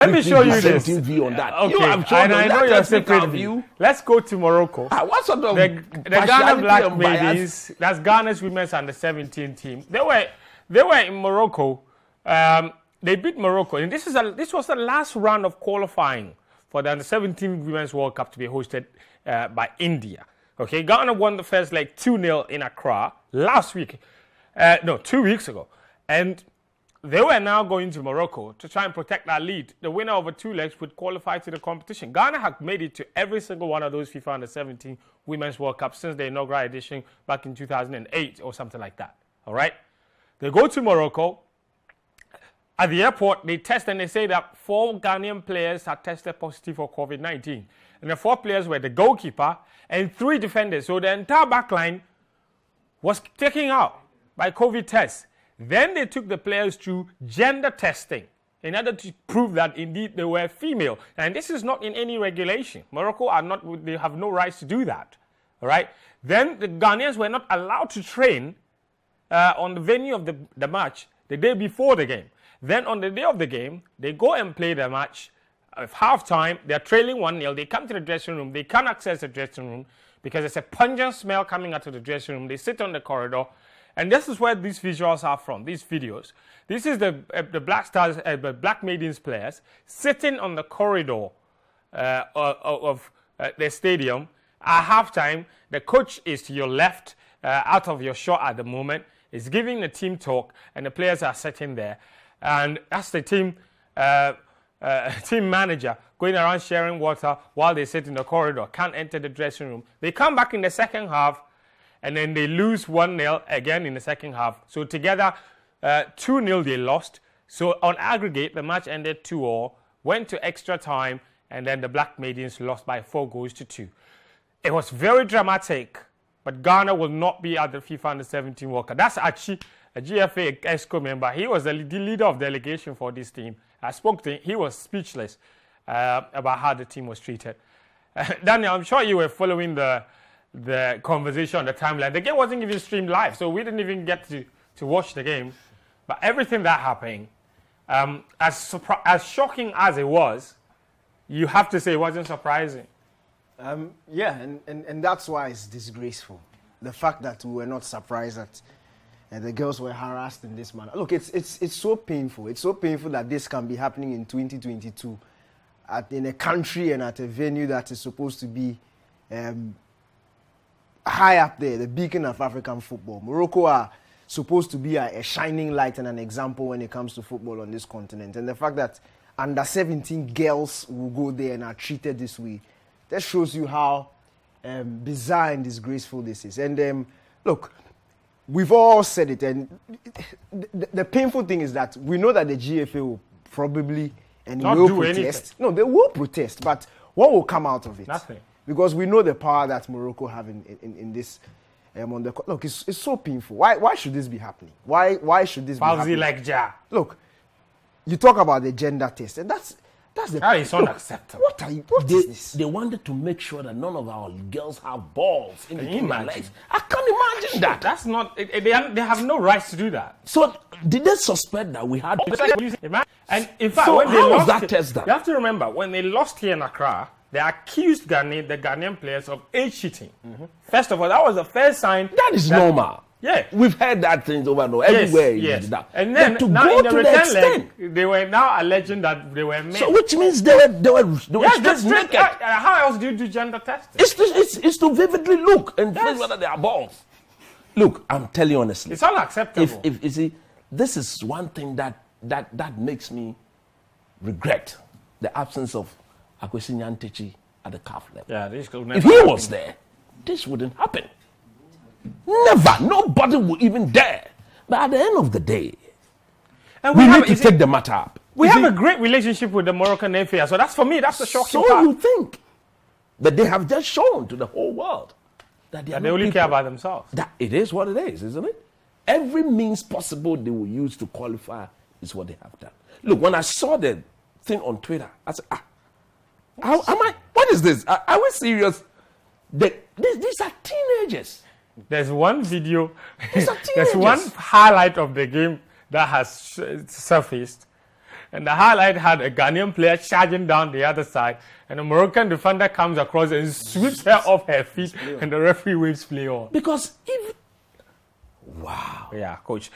Let me show you this. View on that. Okay, and I know you're separate view. Let's go to Morocco. What sort of the Ghana Black Maidens? That's Ghana's women's under-17 team. They were in Morocco. They beat Morocco, and this was the last round of qualifying for the under-17 Women's World Cup to be hosted by India. Okay, Ghana won the first leg 2-0 in Accra last week. 2 weeks ago, and they were now going to Morocco to try and protect that lead. The winner of the 2 legs would qualify to the competition. Ghana had made it to every single one of those FIFA under-17 Women's World Cup since the inaugural edition back in 2008 or something like that. All right? They go to Morocco. At the airport, they test and they say that 4 Ghanaian players had tested positive for COVID-19. And the 4 players were the goalkeeper and 3 defenders. So the entire back line was taken out by COVID tests. Then they took the players through gender testing in order to prove that indeed they were female. And this is not in any regulation. Morocco they have no rights to do that. All right? Then the Ghanaians were not allowed to train on the venue of the match the day before the game. Then on the day of the game, they go and play the match. At halftime, they're trailing 1-0. They come to the dressing room. They can't access the dressing room because there's a pungent smell coming out of the dressing room. They sit on the corridor. And this is where these visuals are from, these videos. This is the Black Stars, the Black Maidens players sitting on the corridor of the stadium. At halftime, the coach is to your left, out of your shot at the moment, is giving the team talk, and the players are sitting there. And that's the team manager going around sharing water while they sit in the corridor, can't enter the dressing room. They come back in the second half, and then they lose 1-0 again in the second half. So together, 2-0 they lost. So on aggregate, the match ended 2-2, went to extra time, and then the Black Maidens lost by 4-2. It was very dramatic, but Ghana will not be at the FIFA Under-17 World Cup. That's actually a GFA ESCO member. He was the leader of delegation for this team. I spoke to him. He was speechless about how the team was treated. Daniel, I'm sure you were following the conversation on the timeline. The game wasn't even streamed live, so we didn't even get to watch the game. But everything that happened, as shocking as it was, you have to say it wasn't surprising. And that's why it's disgraceful. The fact that we were not surprised that the girls were harassed in this manner. Look, it's so painful. It's so painful that this can be happening in 2022 in a country and at a venue that is supposed to be high up there, the beacon of African football. Morocco are supposed to be a shining light and an example when it comes to football on this continent. And the fact that under-17 girls will go there and are treated this way, that shows you how bizarre and disgraceful this is. And look, we've all said it, and the painful thing is that we know that the GFA will probably and will protest. Anything. No, they will protest, but what will come out of it? Nothing. Because we know the power that Morocco have in this. On the look, it's so painful. Why should this be happening? Why should this be happening? Like Ja. Look, you talk about the gender test, and that's that is unacceptable. What is this? They wanted to make sure that none of our girls have balls in between their legs. I can't imagine that. That's not. They have no rights to do that. So did they suspect that we had? And in fact, so when they how lost, was that test done? You have to remember when they lost here in Accra, they accused the Ghanaian players of age cheating. Mm-hmm. First of all, that was the first sign. That is normal. Yeah, we've heard that things over and over everywhere. Yes. That. And then to now go in the to return the leg, they were now alleging that they were men. So which means they were just naked. How else do you do gender testing? It's to vividly look and see whether they are balls. Look, I'm telling you honestly, it's unacceptable. If you see, this is one thing that makes me regret the absence of Akwesi Nyantechi at the CAF level. Yeah, if he was there, this wouldn't happen. Never. Nobody would even dare. But at the end of the day, and we need to take the matter up. We have a great relationship with the Moroccan FA, so that's for me, that's the shocking part. So you think. But they have just shown to the whole world that they only care about themselves. That it is what it is, isn't it? Every means possible they will use to qualify is what they have done. Look, when I saw the thing on Twitter, I said, what is this? Are we serious? These are teenagers. There's one video, there's one highlight of the game that has surfaced. And the highlight had a Ghanaian player charging down the other side, and a Moroccan defender comes across and sweeps her off her feet, and the referee waves play on. Because if... Wow. Yeah, coach.